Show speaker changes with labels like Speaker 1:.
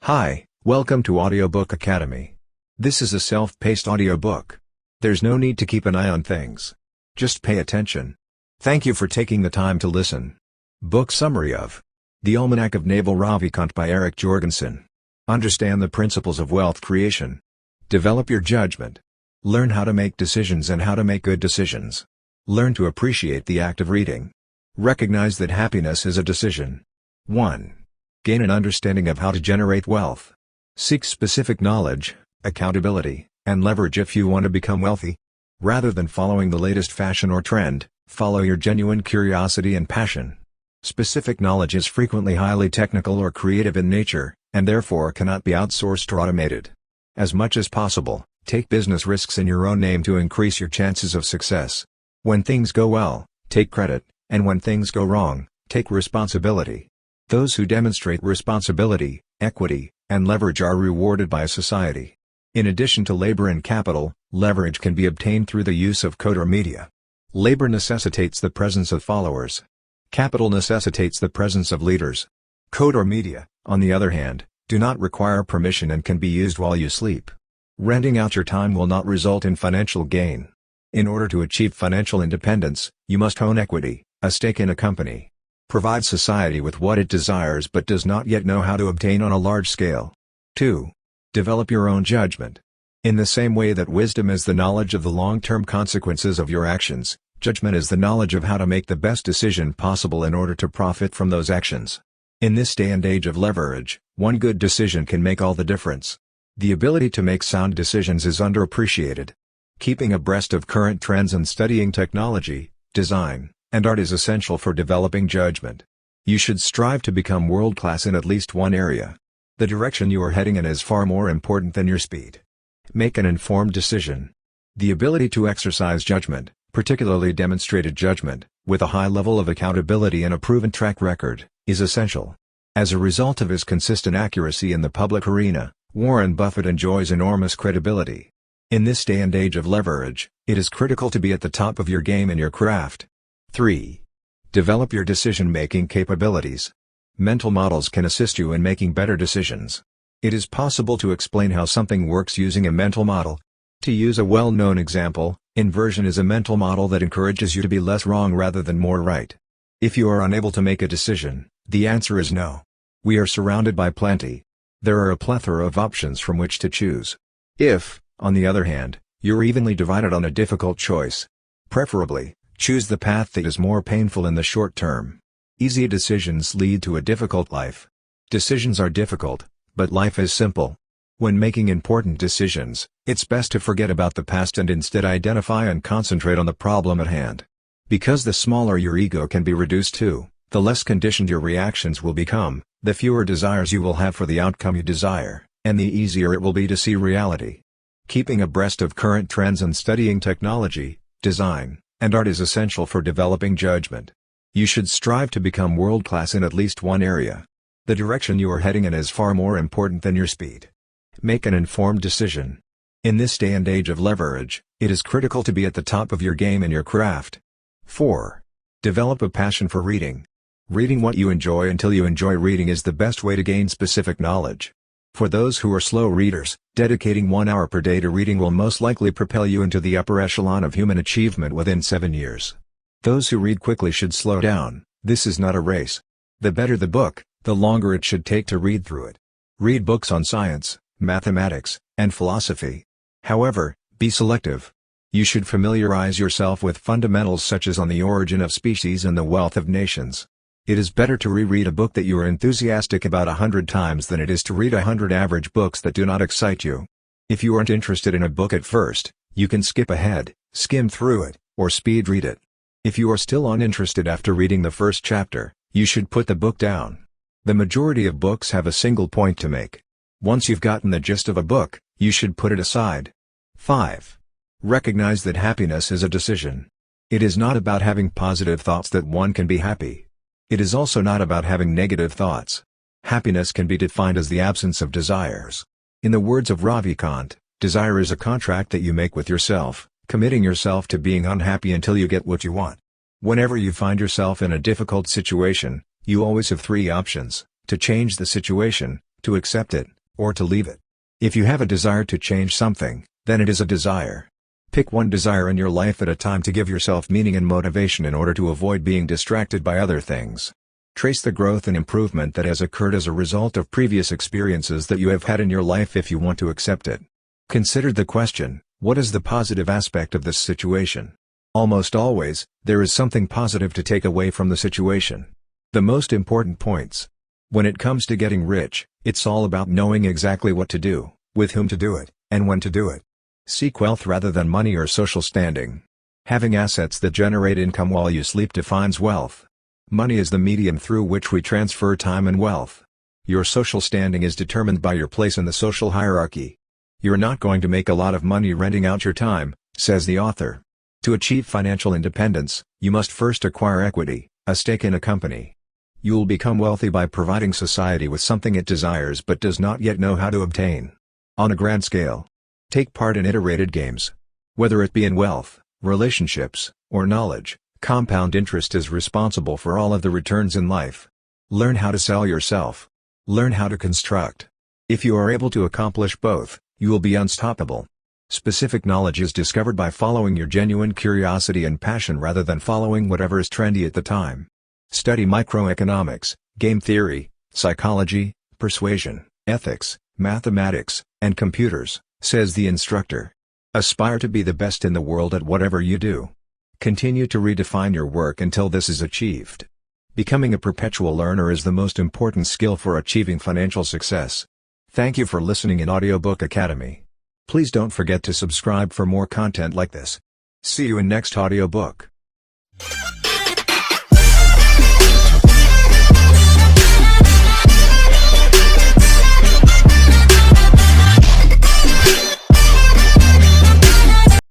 Speaker 1: Hi, welcome to Audiobook Academy. This is a self-paced audiobook. There's no need to keep an eye on things. Just pay attention. Thank you for taking the time to listen. Book summary of The Almanack of Naval Ravikant by Jorgenson. Understand the principles of wealth creation. Develop your judgment. Learn how to make decisions and how to make good decisions. Learn to appreciate the act of reading. Recognize that happiness is a decision. 1. Gain an understanding of how to generate wealth. Seek specific knowledge, accountability, and leverage if you want to become wealthy. Rather than following the latest fashion or trend, follow your genuine curiosity and passion. Specific knowledge is frequently highly technical or creative in nature, and therefore cannot be outsourced or automated. As much as possible, take business risks in your own name to increase your chances of success. When things go well, take credit, and when things go wrong, take responsibility. Those who demonstrate responsibility, equity, and leverage are rewarded by society. In addition to labor and capital, leverage can be obtained through the use of code or media. Labor necessitates the presence of followers. Capital necessitates the presence of leaders. Code or media, on the other hand, do not require permission and can be used while you sleep. Renting out your time will not result in financial gain. In order to achieve financial independence, you must own equity, a stake in a company. Provide society with what it desires but does not yet know how to obtain on a large scale. 2. Develop your own judgment. In the same way that wisdom is the knowledge of the long-term consequences of your actions, judgment is the knowledge of how to make the best decision possible in order to profit from those actions. In this day and age of leverage, one good decision can make all the difference. The ability to make sound decisions is underappreciated. Keeping abreast of current trends and studying technology, design, and art is essential for developing judgment. You should strive to become world-class in at least one area. The direction you are heading in is far more important than your speed. Make an informed decision. The ability to exercise judgment, particularly demonstrated judgment, with a high level of accountability and a proven track record, is essential. As a result of his consistent accuracy in the public arena, Warren Buffett enjoys enormous credibility. In this day and age of leverage, it is critical to be at the top of your game in your craft. 3. Develop your decision-making capabilities. Mental models can assist you in making better decisions. It is possible to explain how something works using a mental model. To use a well-known example, inversion is a mental model that encourages you to be less wrong rather than more right. If you are unable to make a decision, the answer is no. We are surrounded by plenty. There are a plethora of options from which to choose. If, on the other hand, you're evenly divided on a difficult choice, preferably, choose the path that is more painful in the short term. Easy decisions lead to a difficult life. Decisions are difficult, but life is simple. When making important decisions, it's best to forget about the past and instead identify and concentrate on the problem at hand. Because the smaller your ego can be reduced to, the less conditioned your reactions will become, the fewer desires you will have for the outcome you desire, and the easier it will be to see reality. Keeping abreast of current trends and studying technology, design, and art is essential for developing judgment. You should strive to become world-class in at least one area. The direction you are heading in is far more important than your speed. Make an informed decision. In this day and age of leverage, it is critical to be at the top of your game in your craft. 4. Develop a passion for reading. Reading what you enjoy until you enjoy reading is the best way to gain specific knowledge. For those who are slow readers, dedicating 1 hour per day to reading will most likely propel you into the upper echelon of human achievement within 7 years. Those who read quickly should slow down. This is not a race. The better the book, the longer it should take to read through it. Read books on science, mathematics, and philosophy. However, be selective. You should familiarize yourself with fundamentals such as on the origin of species and the wealth of nations. It is better to reread a book that you are enthusiastic about 100 times than it is to read 100 average books that do not excite you. If you aren't interested in a book at first, you can skip ahead, skim through it, or speed read it. If you are still uninterested after reading the first chapter, you should put the book down. The majority of books have a single point to make. Once you've gotten the gist of a book, you should put it aside. 5. Recognize that happiness is a decision. It is not about having positive thoughts that one can be happy. It is also not about having negative thoughts. Happiness can be defined as the absence of desires. In the words of Ravikant, desire is a contract that you make with yourself, committing yourself to being unhappy until you get what you want. Whenever you find yourself in a difficult situation, you always have 3 options: to change the situation, to accept it, or to leave it. If you have a desire to change something, then it is a desire. Pick one desire in your life at a time to give yourself meaning and motivation in order to avoid being distracted by other things. Trace the growth and improvement that has occurred as a result of previous experiences that you have had in your life if you want to accept it. Consider the question, what is the positive aspect of this situation? Almost always, there is something positive to take away from the situation. The most important points. When it comes to getting rich, it's all about knowing exactly what to do, with whom to do it, and when to do it. Seek wealth rather than money or social standing. Having assets that generate income while you sleep defines wealth. Money is the medium through which we transfer time and wealth. Your social standing is determined by your place in the social hierarchy. You're not going to make a lot of money renting out your time, says the author. To achieve financial independence, you must first acquire equity, a stake in a company. You'll become wealthy by providing society with something it desires but does not yet know how to obtain. On a grand scale. Take part in iterated games. Whether it be in wealth, relationships, or knowledge, compound interest is responsible for all of the returns in life. Learn how to sell yourself. Learn how to construct. If you are able to accomplish both, you will be unstoppable. Specific knowledge is discovered by following your genuine curiosity and passion rather than following whatever is trendy at the time. Study microeconomics, game theory, psychology, persuasion, ethics, mathematics, and computers, says the instructor. Aspire to be the best in the world at whatever you do. Continue to redefine your work until this is achieved. Becoming a perpetual learner is the most important skill for achieving financial success. Thank you for listening in Audiobook Academy. Please don't forget to subscribe for more content like this. See you in next audiobook.